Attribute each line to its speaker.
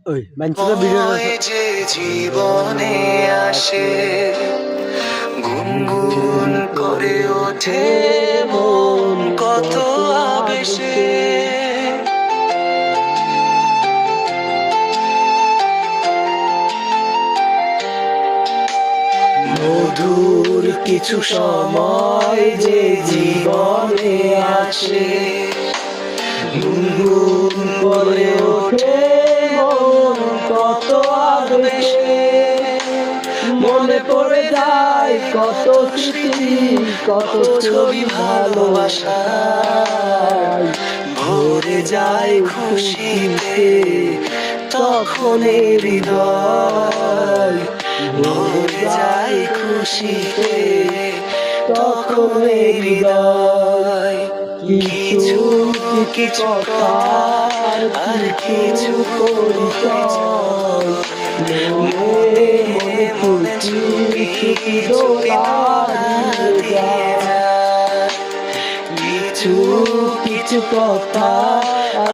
Speaker 1: ওই মানছিলো ভিডিও
Speaker 2: যে জীবনে আসে গুনগুন করে ওঠে মন কত আবেশে মধুর কিছু সময় যে জীবনে আসে গুনগুন করে ওঠে মন কত আবেশে মনে পড়ে যায় কত স্মৃতি কত ছবি ভালোবাসায় ভরে যায় খুশিতে তখন হৃদয় ভরে যায় খুশিতে তখন হৃদয় কিছু কিছু কথা আর কিছু পরিচয় মনে মনে চুপি চুপি দোলা দিয়ে যায় কিছু কিছু কথা